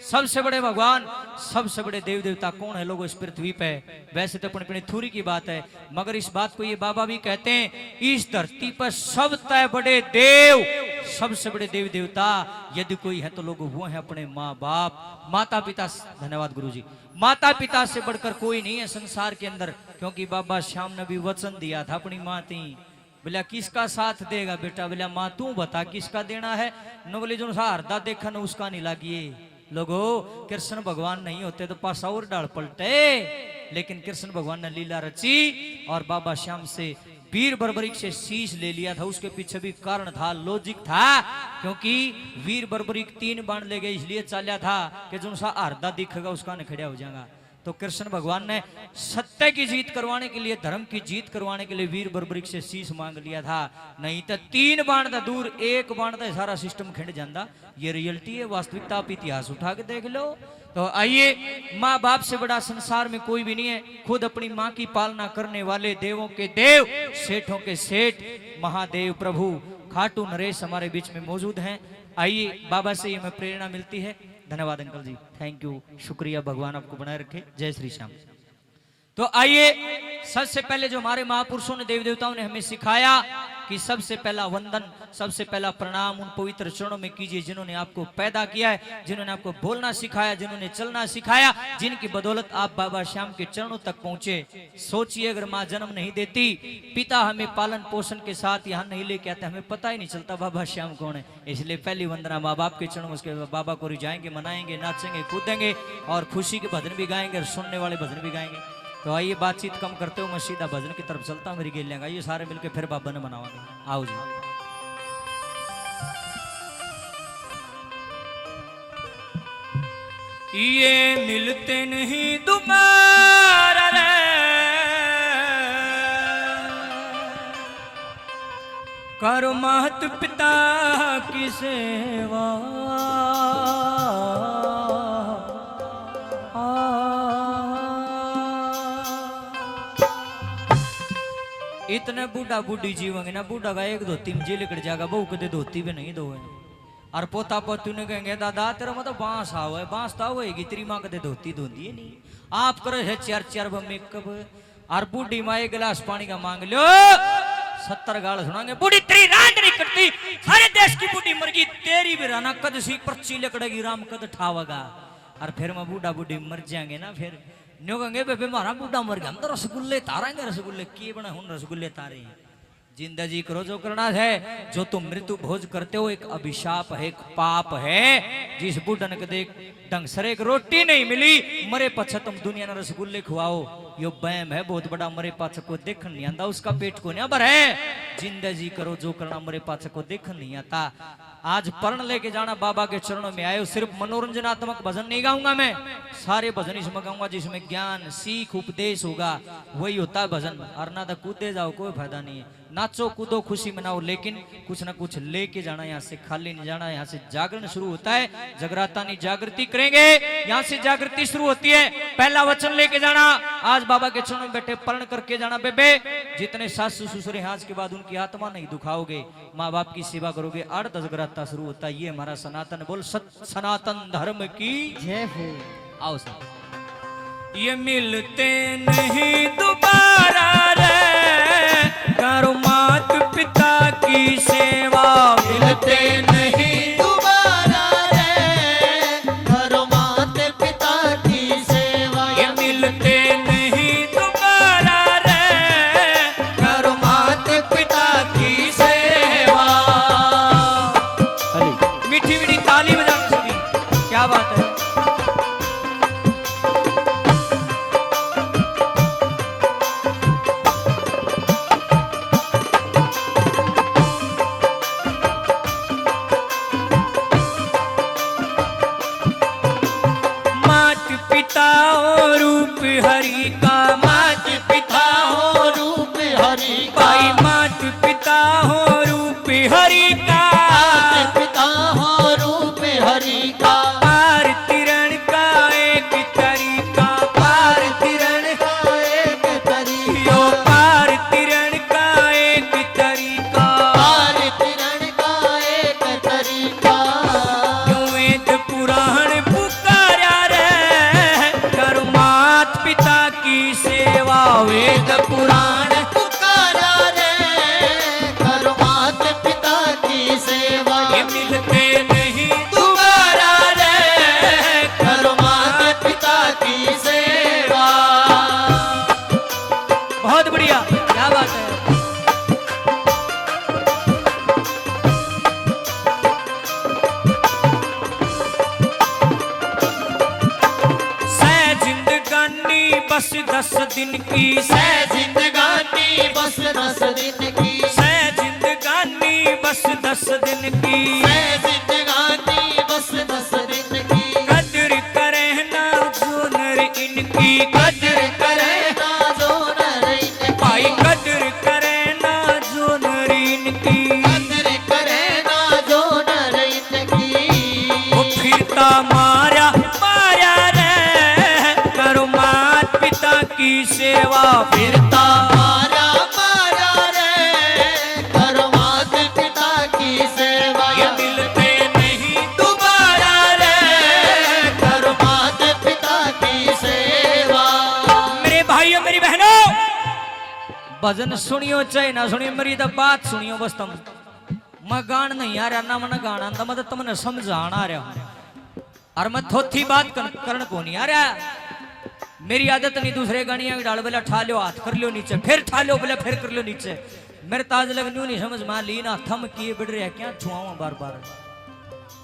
सबसे बड़े भगवान, सबसे बड़े देव देवता कौन है लोगों इस पृथ्वी पे? वैसे तो अपनी थूरी की बात है, मगर इस बात को ये बाबा भी कहते हैं, इस धरती पर सबसे बड़े देव, सबसे बड़े देव देवता यदि कोई है तो लोगों वो है अपने माँ बाप, माता पिता। धन्यवाद गुरुजी। माता पिता से बढ़कर कोई नहीं है संसार के अंदर, क्योंकि बाबा श्याम ने भी वचन दिया था अपनी माँ थी, बोला किसका साथ देगा बेटा? बोला माँ तू बता किसका देना है? न बोले जो हारदा देखा न उसका नहीं लागिए। लोगो कृष्ण भगवान नहीं होते तो पासा और डाल पलटे, लेकिन कृष्ण भगवान ने लीला रची और बाबा श्याम से वीर बर्बरिक से शीश ले लिया था। उसके पीछे भी कारण था, लॉजिक था, क्योंकि वीर बर्बरिक 3 बाण ले गए, इसलिए चालिया था कि जो सा आर्धा दिखेगा उसका न खड़ा हो जाएगा। तो कृष्ण भगवान ने सत्य की जीत करवाने के लिए, धर्म की जीत करवाने के लिए वीर बर्बरिक से शीश मांग लिया था, नहीं तो 3 बाण था दूर, 1 बाण था सारा सिस्टम खिंड जाता। ये रियलिटी है, वास्तविकता। आप इतिहास उठा के देख लो। तो आइए, माँ बाप से बड़ा संसार में कोई भी नहीं है। खुद अपनी माँ की पालना करने वाले देवों के देव, सेठों के सेठ, महादेव प्रभु खाटू नरेश हमारे बीच में मौजूद हैं। आइए, बाबा से हमें प्रेरणा मिलती है। धन्यवाद अंकल जी, थैंक यू, शुक्रिया, भगवान आपको बनाए रखे। जय श्री श्याम। तो आइए, सबसे पहले जो हमारे महापुरुषों ने, देव देवताओं ने हमें सिखाया कि सबसे पहला वंदन, सबसे पहला प्रणाम उन पवित्र चरणों में कीजिए जिन्होंने आपको पैदा किया है, जिन्होंने आपको बोलना सिखाया, जिन्होंने चलना सिखाया, जिनकी बदौलत आप बाबा श्याम के चरणों तक पहुंचे। सोचिए, अगर माँ जन्म नहीं देती, पिता हमें पालन पोषण के साथ यहाँ नहीं लेके आते, हमें पता ही नहीं चलता बाबा श्याम कौन है। इसलिए पहली वंदना माँ बाप के चरणों में, उसके बाबा को रिझाएंगे, मनाएंगे, नाचेंगे, कूदेंगे और खुशी के भजन भी गाएंगे और सुनने वाले भजन भी गाएंगे। तो आइए, बातचीत कम करते हो, मैं सीधा भजन की तरफ चलता हूँ। मेरी गेल लेंगे, ये सारे मिलके फिर बाबा ने मनावाएंगे। आओ जी। ये मिलते नहीं दोबारा रे, करो मात पिता की सेवा, इतने बूढ़ा बूढ़ी जीवेंगे ना, बूढ़ा का एक धोती में जी लिकड़ जाएगा, बहू कदे धोती भी नहीं दो। और पोता पोती ने कहेंगे दादा तेरा मतलब बांस आओ है, बांस तो होएगी, तेरी माँ कदे धोती धोती है नहीं। आप करो है 4-4 मेकअप, और बूढ़ी माँ 1 गिलास पानी का मांग लो, 70 गाल सुनाएंगे, बूढ़ी तेरी रांड नहीं करती, सारे देश की बूढ़ी मर गई, तेरी भी राना कद सी पर्ची लकड़ेगी, राम कद ठावेगा। और फिर मैं बूढ़ा बूढ़ी मर जाएंगे ना, फिर न्यू कहेंगे बेबे मारा बूढ़ा मर गया, हम तो रसगुल्ले तारेंगे, रसगुल्ले किए बना हूं, रसगुल्ले तारे। जिंदगी करो जो करना है, जो तुम मृत्यु भोज करते हो एक अभिशाप है, एक पाप है। जिस बूढ़न के देख ढंग से एक रोटी नहीं मिली, मरे पछा तुम दुनिया ने रसगुल्ले खुआओ, यो बैम है बहुत बड़ा। मरे पाछा को देखन नहीं आता, उसका पेट को नहीं भर है। जिंदगी करो जो करना, मरे पाछा को देखन नहीं आता। आज पर्ण लेके जाना बाबा के चरणों में आए हो। सिर्फ मनोरंजनात्मक भजन नहीं गाऊंगा मैं, सारे भजन इसमें गाऊंगा जिसमें ज्ञान सीख उपदेश होगा, वही होता है भजन। और ना तो कूदे जाओ कोई फायदा नहीं है, नाचो कूदो खुशी मनाओ, लेकिन कुछ ना कुछ लेके जाना, यहाँ से खाली नहीं जाना। यहाँ से जागरण शुरू होता है, जगराता नहीं जागृति करेंगे, यहाँ से जागृति शुरू होती है। पहला वचन लेके जाना, आज बाबा के चरणों में बैठे पर्ण करके जाना। बेबे जितने सासू ससुर हैं आज के बाद उनकी आत्मा नहीं दुखाओगे, माँ बाप की सेवा करोगे। 8-10 जगराता शुरू होता है। ये हमारा सनातन, बोल सनातन धर्म की जय हो। आओ साहब। ये मिलते नहीं दोबारा रे, करो मात पिता की सेवा। मिलते नहीं दोबारा रे, करो मात पिता की सेवा। ये मिलते नहीं दोबारा रे, करो मात पिता की सेवा। मीठी मीठी ताली बजाओ सभी, क्या बात है। हरि का मात पिता हो रूप हरि का, मात पिता हो रूप हरि का, मात पिता हो रूप हरि का। पार तिरण का एक तरीका, पार तिरण का एक तरीका, पार तिरण का एक तरीका, पार तिरण का एक तरीका। वेद पुराण पुकार बस 10 दिन की, सह जिंदगानी बस 10 दिन की, सह जिंदगानी बस 10 दिन की, सह जिंदगानी बस 10 दिन की, कदर करे ना जो नर इनकी, कदर करे ना जो नर इनकी, भाई कदर करे ना जो नर इनकी, कदर करे ना जो नर इनकी। वो फिरता मारा मारा रे, करो मात पिता की सेवा, फिरता मारा मारा रे, करो मात पिता की सेवा, ये मिलते नहीं दोबारा रे, करो मात पिता की सेवा। मेरे भाइयों मेरी बहनों, भजन सुनियो चाहे ना सुनियो, मेरी तो बात सुनियो बस तुम। मैं गान नहीं आ रहा ना, मैं गाना आंदा, मैं तो तुमने समझाना आ रहा, और मैं थोथी बात करन को नहीं आ रहा। मेरी आदत नहीं दूसरे गानियां डाल बोला ठा लो हाथ कर लो नीचे, फिर ठा लो बोला फिर कर लो नीचे। मेरे ताज लगनी नहीं समझ में ली ना, थम किए बिड़ रहे क्या छुआवा बार बार,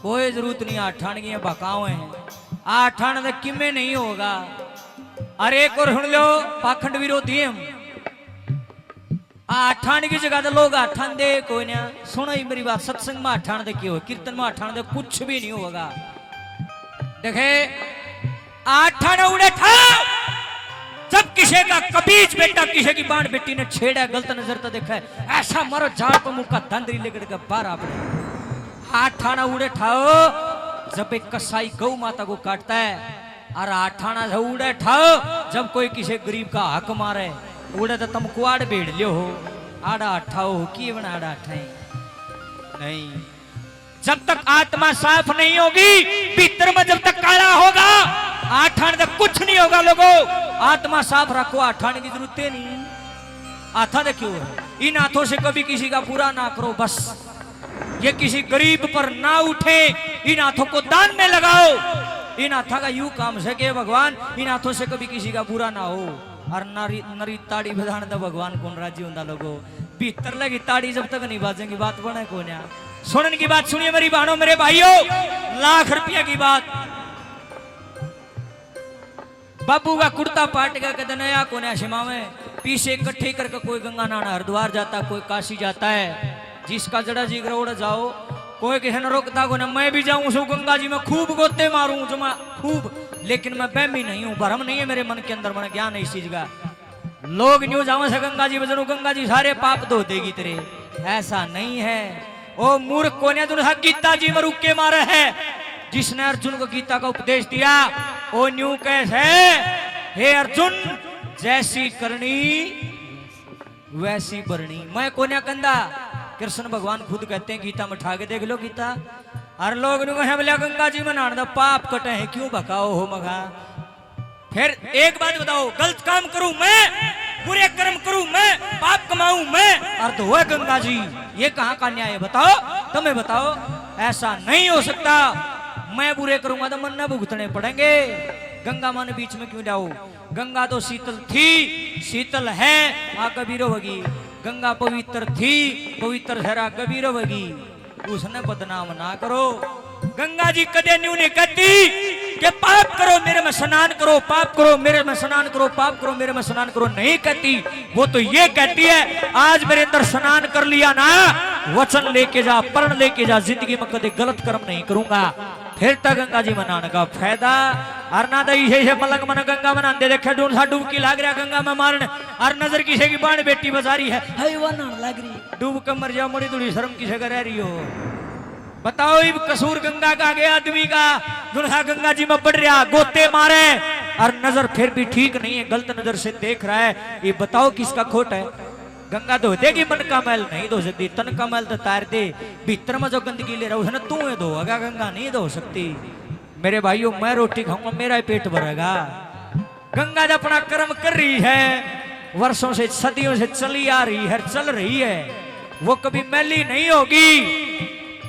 कोई जरूरत नहीं आठान की बकाओ हैं, आठान तो किमे नहीं होगा। अरे एक और सुन लो, पाखंड विरोधी हम, आठान की जगह तो लोग आठान दे कोई ना, सुनो ही मेरी बात, सत्संग में आठान दे क्यों, कीर्तन में आठान दे कुछ भी नहीं होगा। देखे आठान उड़े था, जब किसी का कबीज बेटा किसी की बाण बेटी ने छेड़ा, गलत नजर तो देखा है, ऐसा मारो झाड़ पर मुक्का दंदरी लेकर के बाहर आपने। आठाना उड़े ठाओ जब एक कसाई गौ माता को काटता है, और आठाना उड़े ठाओ जब कोई किसी गरीब का हक मारे, उड़े तो तुम कुआड़ बेड़ लियो हो, आड़ा अठाओ की बना आड़ा अठाई नहीं। जब तक आत्मा साफ नहीं होगी, भीतर में जब तक काला होगा, आठान तक कुछ नहीं होगा। लोगों आत्मा साफ रखो, आठान की जरूरत नहीं। आथा दे क्यों है, इन हाथों से कभी किसी का बुरा ना करो, बस ये किसी गरीब पर ना उठे, इन हाथों को दान में लगाओ। इन हाथा का यूं काम से कि भगवान इन हाथों से कभी किसी का बुरा ना हो। और नरी नरी ताड़ी बजाने तो भगवान कौन राजी होता। लोगों भीतर लगी ताड़ी जब तक नहीं बाजेंगी बात बने कौन। सुनने की बात सुनिए मेरी बहनों मेरे भाइयों, लाख रुपया की बात, बाबू का कुर्ता पाट का कद नया कोने शिमा में पीछे इकट्ठे करके कोई गंगा नहाना हरिद्वार जाता, कोई काशी जाता है, जिसका जड़ा जी उड़ जाओ, कोई किसी ने रोकता को ना। मैं भी जाऊं सो गंगा जी में खूब गोते मारूं जमा खूब, लेकिन मैं बहमी नहीं हूं, भरम नहीं है मेरे मन के अंदर, मन ज्ञान है इस चीज का। लोग न्यू जाओ से गंगा जी बजनू, गंगा जी सारे पाप धो देगी तेरे, ऐसा नहीं है। ओ मूर्ख कोने तुम गीता जी में रुक के मारे है, जिसने अर्जुन को गीता का उपदेश दिया ओ न्यू कैसे, हे अर्जुन जैसी करनी वैसी बरनी। मैं कोन्या कंदा, कृष्ण भगवान खुद कहते हैं गीता में, ठाके देख लो गीता। हर लोग बोले गंगा जी में नहाना पाप कटे हैं, क्यों भकाओ हो मगा। फिर एक बात बताओ, गलत काम करूं मैं, बुरे कर्म करूं मैं, पाप कमाऊं मैं, अर्थ हुआ गंगा जी, ये कहां का न्याय है बताओ, तुम्हें बताओ। ऐसा नहीं हो सकता, मैं बुरे करूंगा तो मन न भुगतने पड़ेंगे। गंगा मन बीच में क्यों जाओ, गंगा तो शीतल थी, शीतल है, आ कभी रोगी। गंगा पवित्र थी, पवित्र ठहरा कभी रोगी, उसने बदनाम ना करो। गंगा जी कदे न्यू नहीं कहती कि पाप करो मेरे में स्नान करो, पाप करो मेरे में स्नान करो, पाप करो मेरे में स्नान करो, नहीं कहती। वो तो ये कहती है आज मेरे अंदर स्नान कर लिया ना, वचन लेके जा, प्रण लेके जा, जिंदगी में कदे गलत कर्म नहीं करूंगा, फिर तक गंगा जी मनाने का फायदा। और ना दई है पलंग मन गंगा मनाते देखे डूब सा डुबकी लाग रहा गंगा में मारने, और नजर किसी की बाण बेटी बजारी है, हाय वो नहाने लग रही, डूब कर मर जाओ, मोड़ी थोड़ी शर्म किसे कर रही हो। बताओ ये कसूर गंगा का गया आदमी का, दुल्हा गंगा जी में पड़ रहा, गोते मारे, और नजर फिर भी ठीक नहीं है, गलत नजर से देख रहा है। ये बताओ किसका खोट है। गंगा धो देगी मन का मैल नहीं धो सकती, तन का मैल तो तार दे, भीतर में जो गंदगी ले रहा है तू धोगा, गंगा नहीं धो सकती। मेरे भाइयों मैं रोटी खाऊंगा मेरा ही पेट भरेगा। गंगा जब अपना कर्म कर रही है, वर्षों से सदियों से चली आ रही है, चल रही है, वो कभी मैली नहीं होगी।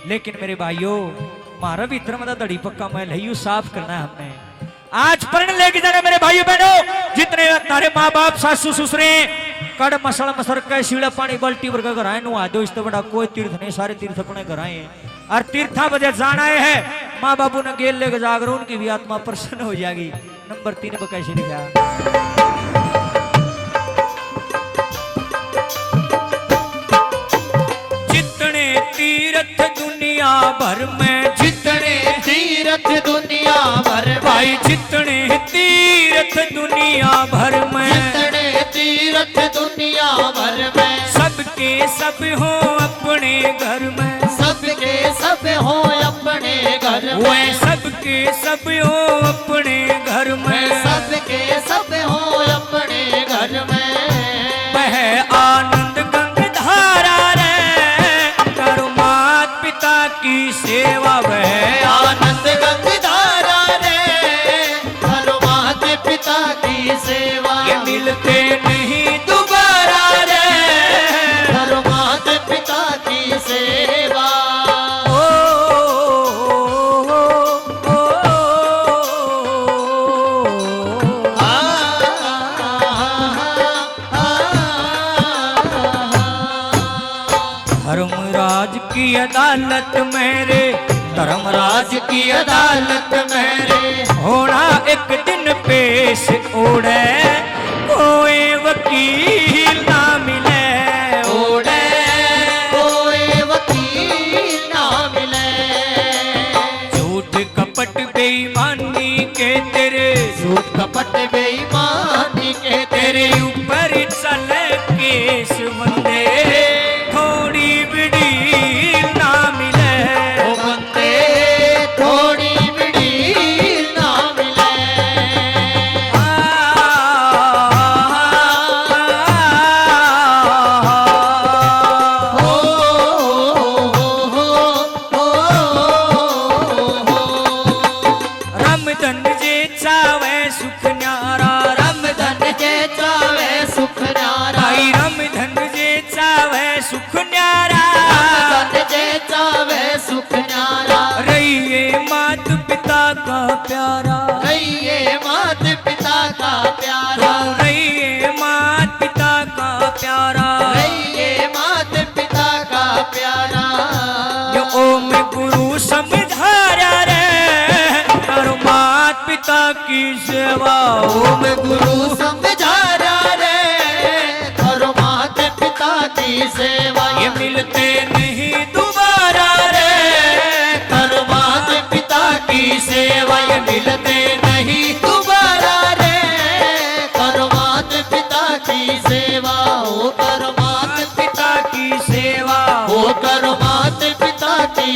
लेकिन मेरे भाइयों मारा भीतर में दड़ी पक्का मैल है, यू साफ करना है हमने। आज पढ़ने लेके जाना मेरे भाइयों बहनों, जितने तारे माँ बाप सासू ससुरे कड़ मसल मसर के सीड़ा पानी बाल्टी भर घर आए नुआ दो, इससे बड़ा कोई तीर्थ नहीं, सारे तीर्थ अपने घर आए हैं। और तीर्था बजे जाना है, माँ बाबू ने गेल लेके जाकर उनकी भी आत्मा प्रसन्न हो जाएगी। नंबर 3 पर कैसे लिखा भर में जितने तीर्थ दुनिया भर में, भाई जितने तीर्थ दुनिया भर में, जितने तीर्थ दुनिया भर में, सबके सब हो अपने घर में, सबके सब हो अपने घर वे में, सबके सब हो अपने घर में, सबके सब हो अपने घर में। वह आनंद गंगाधारा रे करो मात पिता की सेवा, वह आनंद गंगाधारा रे करो मात पिता की सेवा, ये मिलते नहीं दोबारा रे करो मात पिता की सेवा। धर्मराज की अदालत मेरे, धर्मराज की अदालत मेरे, होना एक दिन पेश ओढ़े, कोई वकील ना मिले ओढ़े कोई वकील ना मिले, झूठ कपट बेईमानी के तेरे, झूठ कपट बेईमानी के तेरे ऊपर चले केस बंदे, थोड़ी बिड़ी ना मिले ओ बंदे थोड़ी बिड़ी ना मिले। ओ रमधन जे चावे सुख न्यारा, रमधन जे चावे सुख न्यारा, भाई रमधन जे चावे सुख न्यारा, रमधन जे चावे सुख न्यारा, रहिए मात पिता का प्यारा, रहिए मात पिता का प्यारा, रहिए मात पिता का प्यारा, रहिए मात पिता का प्यारा। जो ओम गुरु समझाया रे करो मात पिता की सेवा, ओम गुरु समझारा रे करो मात पिता की सेवा, ये मिलते नहीं दोबारा रे करो मात पिता की सेवा, ये मिलते नहीं दोबारा रे करो मात पिता की सेवा, ओ करो मात पिता की सेवा, ओ करो मात पिता की